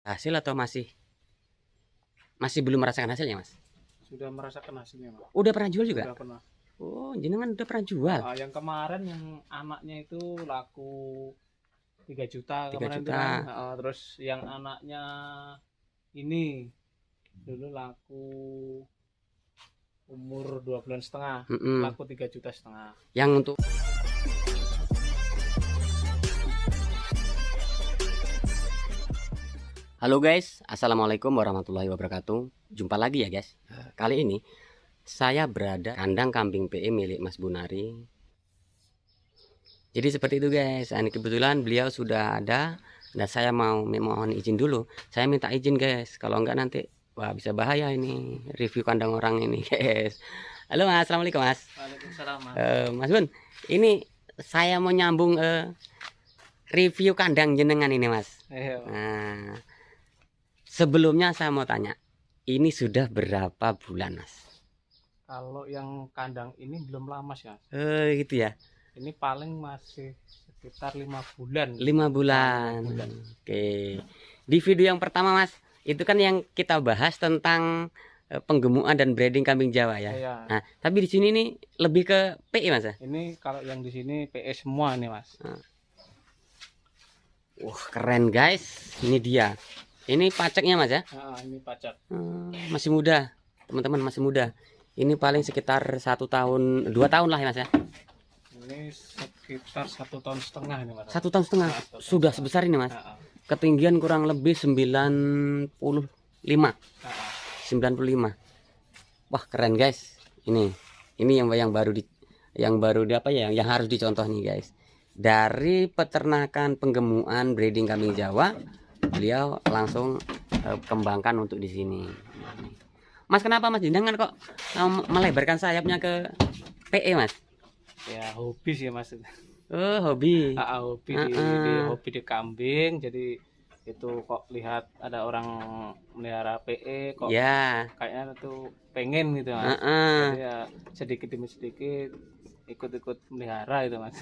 hasil atau masih belum merasakan hasilnya, Mas? Sudah merasakan hasilnya, Mas. Udah pernah jual juga? Sudah pernah. Oh, jenengan udah pernah jual? Yang kemarin yang anaknya itu laku 3 juta 3 kemarin juta. itu kan. Terus yang anaknya ini dulu laku umur 2 bulan setengah, laku 3,5 juta. Yang untuk Halo guys, assalamualaikum warahmatullahi wabarakatuh. Jumpa lagi ya guys. Kali ini saya berada kandang kambing PE milik Mas Bunari. Jadi seperti itu guys. Ini kebetulan beliau sudah ada dan saya mohon izin dulu. Saya minta izin guys. Kalau enggak nanti wah bisa bahaya ini review kandang orang ini guys. Halo Mas, assalamualaikum Mas. Waalaikumsalam, Mas. Mas Bun, ini saya mau nyambung review kandang jenengan ini Mas. Nah, sebelumnya saya mau tanya, ini sudah berapa bulan Mas? Kalau yang kandang ini belum lama sih, Mas. Gitu ya. Ini paling masih sekitar 5 bulan. 5 bulan. Oke. Di video yang pertama Mas, itu kan yang kita bahas tentang penggemukan dan breeding kambing Jawa ya. Iya. Nah, tapi di sini nih lebih ke PE Mas ya. Ini kalau yang di sini PE semua nih, Mas. Wah, keren guys. Ini dia. Ini paceknya Mas ya. Ini pacak. Masih muda, teman-teman, masih muda. Ini paling sekitar 1 tahun, 2 tahun lah ya Mas ya. Ini sekitar 1,5 tahun ini, Mas. 1,5 tahun sudah sebesar ini Mas. Ketinggian kurang lebih 95. 95. Wah, keren guys. Ini yang baru apa ya, yang harus dicontoh nih guys. Dari peternakan penggemukan breeding kambing Jawa, beliau langsung kembangkan untuk di sini. Mas, kenapa Mas jenengan kok melebarkan sayapnya ke PE Mas? Ya hobi sih Mas. Oh, hobi. Hobi di kambing. Jadi itu kok lihat ada orang melihara PE kok ya kayaknya tuh pengen gitu Mas. Jadi ya sedikit demi sedikit ikut melihara itu Mas.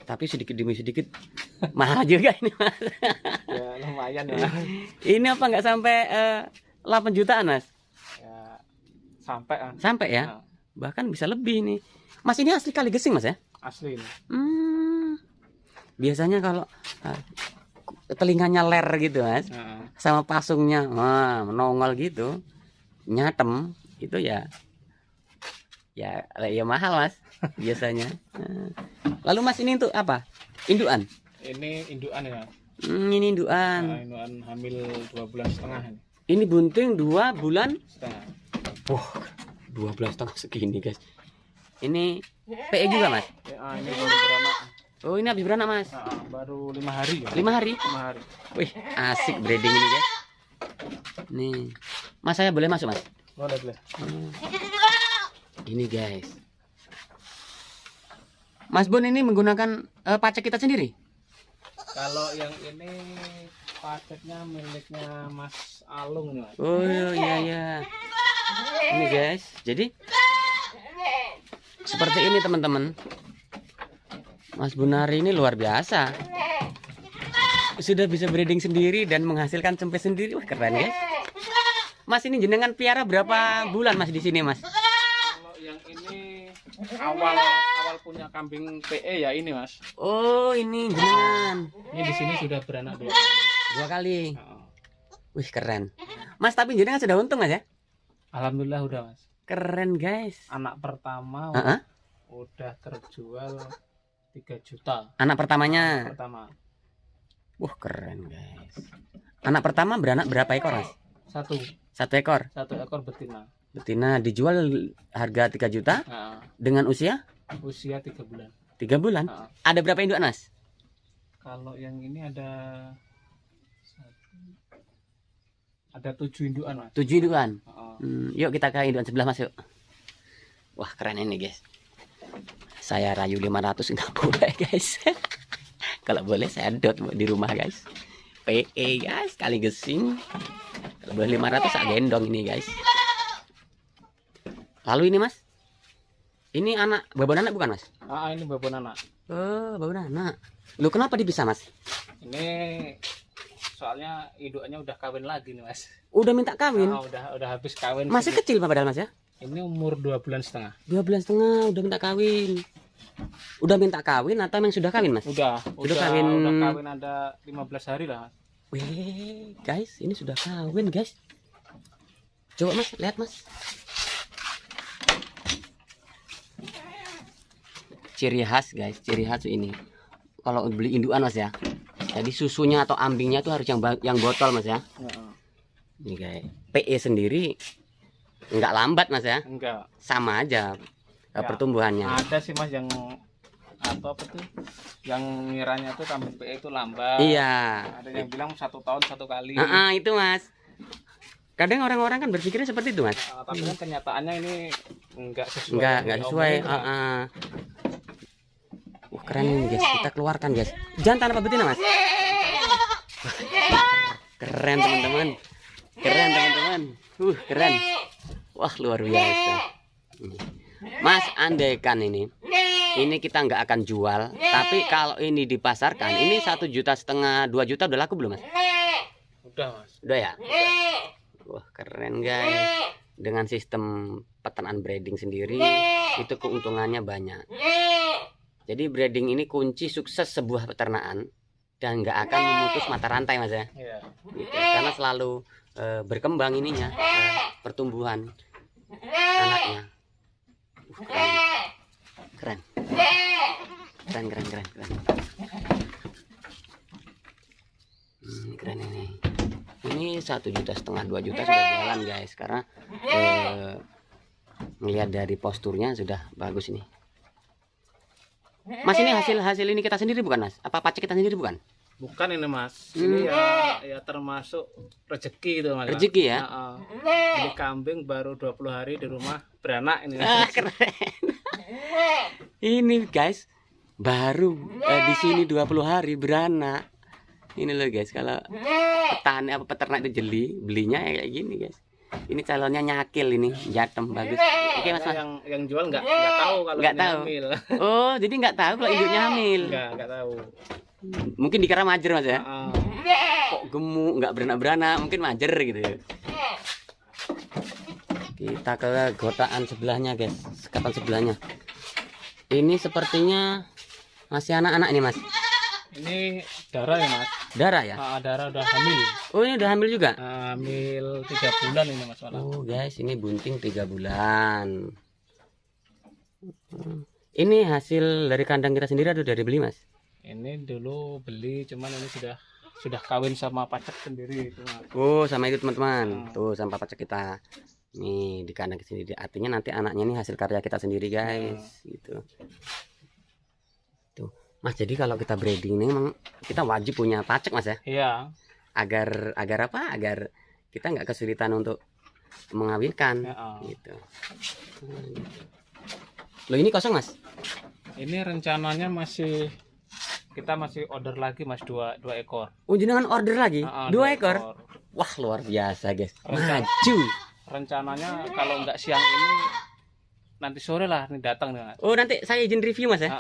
Tapi sedikit demi sedikit mahal juga ini Mas. Ya lumayan ya. Ini apa nggak sampai 8 jutaan Mas? Ya sampai kan. Sampai ya. Bahkan bisa lebih nih. Mas, ini asli kali gesing Mas ya? Asli ini. Biasanya kalau telinganya ler gitu Mas, sama pasungnya menongol gitu, nyatem itu ya mahal Mas biasanya. Lalu Mas, ini untuk apa? Induan? Ini induan ya. Ini induan. Induan hamil 2 bulan setengah ini. Ini bunting 2 bulan setengah. 2 bulan setengah segini guys. Ini PE juga Mas? Ini baru beranak. Oh, ini habis beranak Mas? Baru 5 hari ya. 5 hari? 5 hari. Wih, asik breeding ini guys. Nih, Mas, saya boleh masuk Mas? Boleh. Ini guys. Mas Bun, ini menggunakan pacek kita sendiri? Kalau yang ini paceknya miliknya Mas Alung nih Mas. Oh iya. Ini guys. Jadi seperti ini teman-teman. Mas Bunari ini luar biasa. Sudah bisa breeding sendiri dan menghasilkan cempe sendiri. Wah, keren guys. Mas, ini jenengan piara berapa bulan Mas di sini Mas? Kalau yang ini awal punya kambing PE ya ini Mas. Oh, ini jenengan. Ini di sini sudah beranak 2 kali. Wih, keren. Mas, tapi jenengan sudah untung Mas ya? Alhamdulillah udah Mas. Keren guys. Anak pertama udah terjual 3 juta. Anak pertamanya. Wah, keren guys. Anak pertama beranak berapa ekor Mas? 1 ekor. 1 ekor betina. Betina dijual harga 3 juta. Dengan usia 3 bulan. 3 bulan. Ada berapa induk Mas? Kalau yang ini ada 7 induan Mas. 7 induan. Yuk kita ke induan sebelah Mas yuk. Wah, keren ini guys. Saya rayu 500 nggak boleh guys. Kalau boleh saya dot di rumah guys. PE guys, kali gesing. Kalau boleh 500 saya gendong ini guys. Lalu ini Mas, ini anak babon anak bukan Mas? Ini babon anak. Oh, babon anak. Lu kenapa dipisah Mas? Ini soalnya indukannya udah kawin lagi nih Mas. Udah minta kawin? Udah habis kawin. Masih kecil Pak padahal Mas ya? Ini umur 2,5 bulan. 2,5 bulan udah minta kawin. Udah minta kawin atau yang sudah kawin Mas? Udah kawin. Udah kawin ada 15 hari lah. Wih, guys, ini sudah kawin, guys. Coba Mas, lihat Mas. Ciri khas, guys, ciri khas ini. Kalau beli indukan Mas ya. Jadi susunya atau ambingnya tuh harus yang botol Mas ya. Ini kayak PE sendiri nggak lambat Mas ya. Enggak. Sama aja Ya, pertumbuhannya. ada sih Mas yang apa tuh? Yang ngiranya tuh kambing PE itu lambat. Iya. Ada yang bilang 1 tahun 1 kali. Itu Mas. Kadang orang-orang kan berpikirnya seperti itu Mas. Tapi kan kenyataannya ini enggak sesuai. Enggak sesuai. Keren ini guys, kita keluarkan guys. Jantan apa betina Mas? Keren teman-teman. Keren teman-teman. Keren. Wah luar biasa. Mas, andaikan ini kita nggak akan jual, tapi kalau ini dipasarkan, ini 1,5 juta, 2 juta udah laku belum Mas? Udah Mas. Udah ya? Wah keren guys. Dengan sistem peternakan breeding sendiri, itu keuntungannya banyak. Jadi breeding ini kunci sukses sebuah peternakan dan nggak akan memutus mata rantai Mas ya. Iya. Gitu. Karena selalu berkembang ininya, pertumbuhan anaknya. Keren. Keren ini. Ini 1,5 juta, 2 juta sudah jalan guys. Karena melihat dari posturnya sudah bagus ini. Mas, ini hasil ini kita sendiri bukan Mas? Apa pacek kita sendiri bukan? Bukan ini Mas. Ini ya termasuk rezeki itu Mas. Rezeki ya? Jadi kambing baru 20 hari di rumah beranak ini. Keren. Ini guys, baru di sini 20 hari beranak. Ini loh guys, kalau petani apa peternak itu jeli, belinya ya kayak gini guys. Ini calonnya nyakil ini, jatem bagus. Oke Mas. Yang jual nggak tahu kalau nggak ini tahu. hamil. Oh, jadi nggak tahu kalau induknya hamil. Nggak tahu. Mungkin dikira majer Mas ya. Kok gemuk, nggak beranak-beranak, mungkin majer gitu. Kita ke gotaan sebelahnya guys, sekatan sebelahnya. Ini sepertinya masih anak-anak ini Mas. Ini darah ya Mas. Darah ya? Darah udah hamil. Oh, ini udah hamil juga? Hamil 3 bulan ini Mas. Oh guys, ini bunting 3 bulan. Ini hasil dari kandang kita sendiri atau dari beli Mas? Ini dulu beli, cuman ini sudah kawin sama pacak sendiri itu Mas. Oh, sama itu teman-teman. Tuh sama pacak kita. Nih di kandang sendiri. Artinya nanti anaknya ini hasil karya kita sendiri guys. Gitu. Tuh. Mas, jadi kalau kita breeding ini memang kita wajib punya pacak Mas ya? Iya. Agar apa? Agar kita nggak kesulitan untuk mengawinkan. Gitu. Loh, ini kosong Mas? Ini rencananya kita masih order lagi Mas, 2 ekor. Oh, jenengan order lagi? 2 ekor? Wah, luar biasa guys. Maju. Rencananya kalau nggak siang ini nanti sore lah nih datang nih Mas. Oh, nanti saya izin review Mas ya?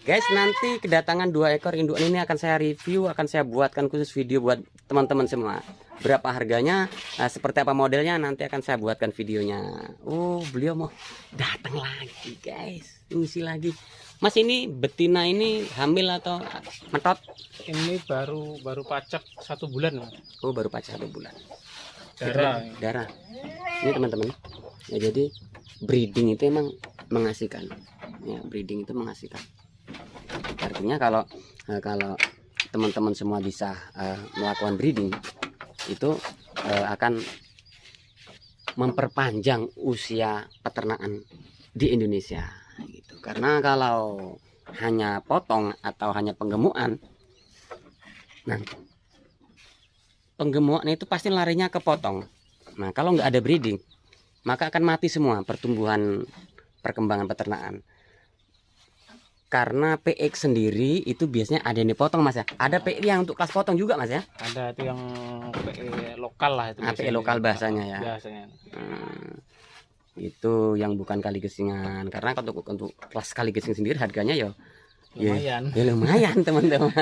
Guys, nanti kedatangan 2 ekor indukan ini akan saya review, akan saya buatkan khusus video buat teman-teman semua. Berapa harganya, seperti apa modelnya, nanti akan saya buatkan videonya. Oh, beliau mau datang lagi guys, ngisi lagi. Mas, ini betina ini hamil atau metot? Ini baru pacak 1 bulan Mas. Oh, baru pacak 1 bulan. Darah. Ini teman-teman. Ya, jadi breeding itu emang mengasihkan. Ya, breeding itu mengasihkan. Artinya kalau teman-teman semua bisa melakukan breeding, itu akan memperpanjang usia peternakan di Indonesia gitu. Karena kalau hanya potong atau hanya penggemukan, nah penggemukan itu pasti larinya ke potong. Nah, kalau nggak ada breeding, maka akan mati semua perkembangan peternakan. Karena PX sendiri itu biasanya ada yang dipotong Mas ya. Ada PX yang untuk kelas potong juga Mas ya. Ada itu yang PX lokal lah itu. PX lokal bahasanya ya. Biasanya. Itu yang bukan kali gesingan. Karena untuk kelas kali gesing sendiri harganya ya lumayan. Ya lumayan teman-teman.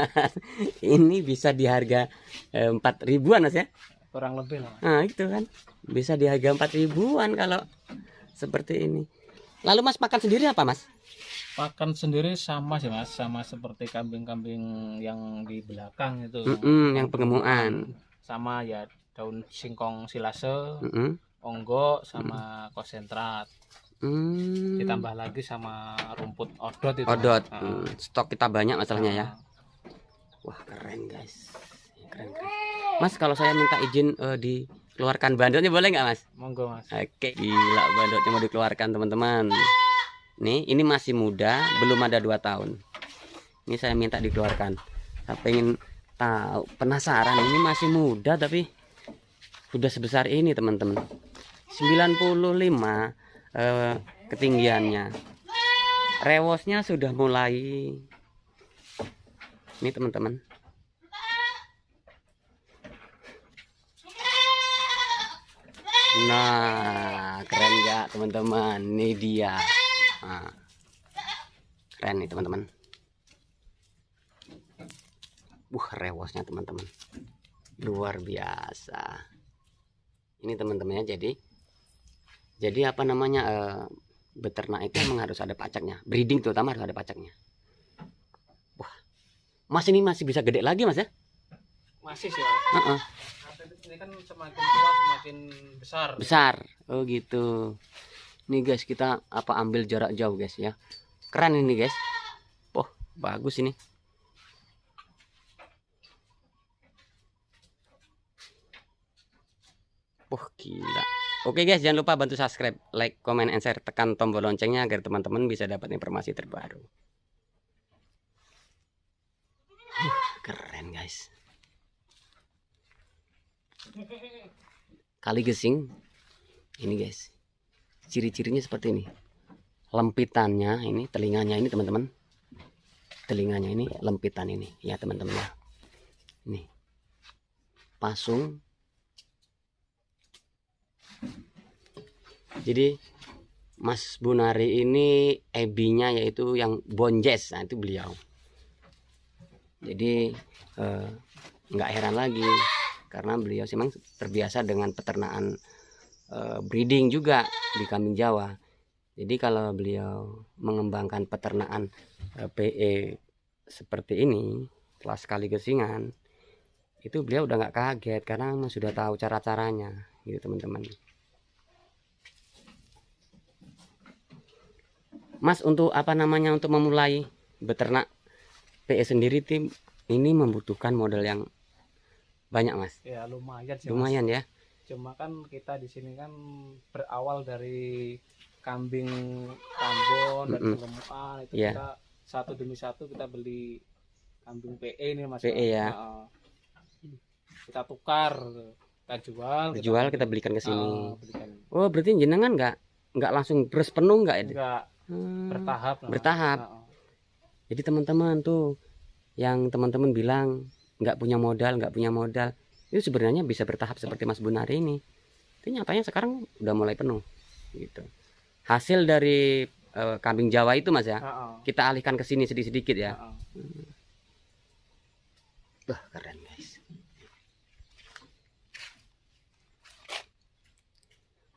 Ini bisa di harga 4 ribuan Mas ya. Kurang lebih lah. Nah itu kan bisa di harga 4 ribuan kalau seperti ini. Lalu Mas makan sendiri apa Mas? Makan sendiri sama sih Mas, sama seperti kambing-kambing yang di belakang itu. Yang pengemukan. Sama ya daun singkong silase, Mm-mm. onggo sama konsentrat. Ditambah lagi sama rumput odot itu. Odot. Mas. Stok kita banyak masalahnya ya. Wah keren guys. Keren. Mas kalau saya minta izin dikeluarkan bandotnya boleh nggak Mas? Monggo Mas. Oke, gila bandotnya mau dikeluarkan teman-teman. Nih, ini masih muda, belum ada 2 tahun. Ini saya minta dikeluarkan. Saya pengen tahu, penasaran ini masih muda tapi sudah sebesar ini teman-teman. 95 ketinggiannya. Rewosnya sudah mulai ini teman-teman. Nah, keren nggak teman-teman? Ini dia. Nah, keren nih teman-teman. Rewosnya teman-teman. Luar biasa. Ini teman-temannya jadi apa namanya beternak itu memang harus ada pajaknya. Breeding terutama harus ada pajaknya. Wah, Mas ini masih bisa gede lagi Mas ya? Masih sih Mas. Ini kan semakin tua semakin besar. Oh gitu. Nih guys, kita ambil jarak jauh guys ya. Keren ini guys. Oh bagus ini. Gila. Oke guys, jangan lupa bantu subscribe, like, comment, and share. Tekan tombol loncengnya agar teman-teman bisa dapat informasi terbaru. Keren guys. Kali gesing ini guys, ciri-cirinya seperti ini. Lempitannya ini, telinganya ini teman-teman, telinganya ini lempitan ini ya teman-teman ya. Nih pasung. Jadi Mas Bunari ini ebinya yaitu yang bonjes. Nah itu beliau. Jadi nggak heran lagi karena beliau memang terbiasa dengan peternakan breeding juga di kambing Jawa. Jadi kalau beliau mengembangkan peternakan PE seperti ini kelas kali gesingan, itu beliau udah nggak kaget karena sudah tahu cara-caranya gitu teman-teman. Mas untuk untuk memulai beternak PE sendiri tim ini membutuhkan modal yang banyak Mas. Ya lumayan sih. Lumayan Mas. Ya. Cuma kan kita di sini kan berawal dari kambing Tambon dan pengemukan itu kita satu demi satu kita beli kambing PE ini Mas. PE ya. Kita tukar, kita jual, kita belikan ke sini. Oh berarti jenengan nggak langsung beres penuh nggak ya? Enggak. Bertahap. Jadi teman-teman tuh yang teman-teman bilang nggak punya modal itu sebenarnya bisa bertahap seperti Mas Bunari ini. Itu nyatanya sekarang udah mulai penuh gitu. Hasil dari kambing Jawa itu Mas ya, kita alihkan ke sini sedikit-sedikit ya. Wah keren guys.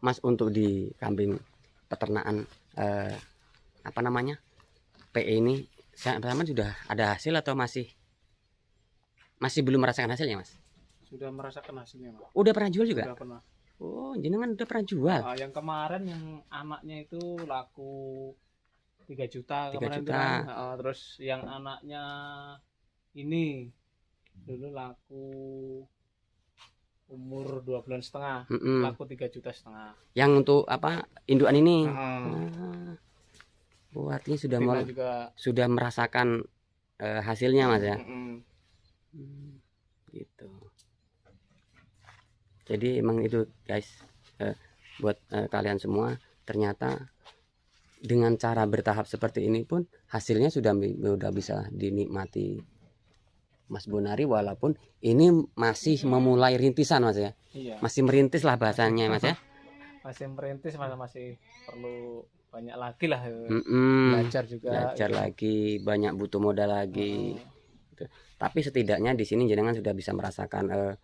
Mas untuk di kambing peternakan PE ini sama sudah ada hasil atau masih belum merasakan hasilnya Mas? Sudah merasakan hasilnya Mas. Udah pernah jual juga? Sudah pernah. Oh jenengan udah pernah jual? Yang kemarin yang anaknya itu laku 3 juta 3 kemarin juta. Kan. Terus yang anaknya ini dulu laku umur 2,5 bulan laku 3,5 juta. Yang untuk indukan ini? Artinya sudah merasakan hasilnya Mas ya. Gitu. Jadi emang itu guys, buat kalian semua, ternyata dengan cara bertahap seperti ini pun hasilnya sudah bisa dinikmati Mas Bunari, walaupun ini masih memulai rintisan Mas ya. Iya. Masih merintis lah bahasanya Mas ya. Masih merintis, masih perlu banyak lagi lah Mm-mm. belajar juga Belajar gitu. lagi, banyak butuh modal lagi. Gitu. Tapi setidaknya di sini jenengan sudah bisa merasakan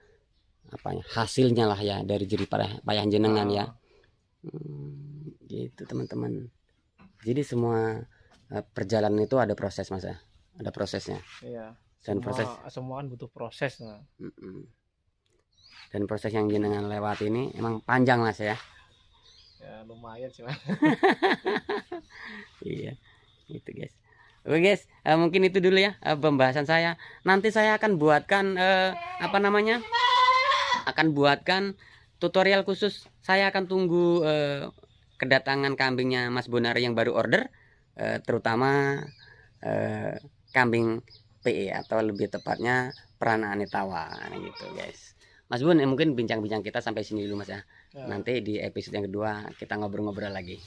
apa ya, hasilnya lah ya dari jerih payah jenengan ya. Gitu teman-teman. Jadi semua perjalanan itu ada proses Mas ya. Ada prosesnya. Iya. Dan semua kan butuh proses. Nah. Dan proses yang jenengan lewati ini emang panjang Mas ya. Ya lumayan sih Mas. Iya. Gitu guys. Oke guys, mungkin itu dulu ya pembahasan saya. Nanti saya akan buatkan apa namanya? Akan buatkan tutorial khusus. Saya akan tunggu kedatangan kambingnya Mas Bonari yang baru order, terutama kambing PE atau lebih tepatnya Prananetawa gitu guys. Mas Bun, mungkin bincang-bincang kita sampai sini dulu Mas ya. Nanti di episode yang kedua kita ngobrol-ngobrol lagi.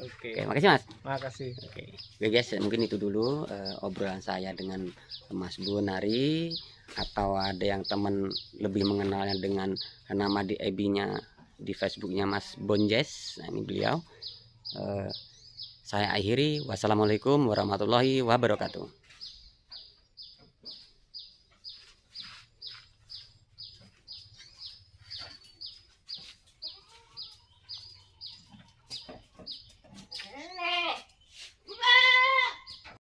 Oke, makasih Mas. Makasih. Oke guys, mungkin itu dulu obrolan saya dengan Mas Bonari. Atau ada yang teman lebih mengenalnya dengan nama di EB-nya di Facebooknya Mas Bonjes. Nah, ini beliau. Saya akhiri. Wassalamualaikum warahmatullahi wabarakatuh.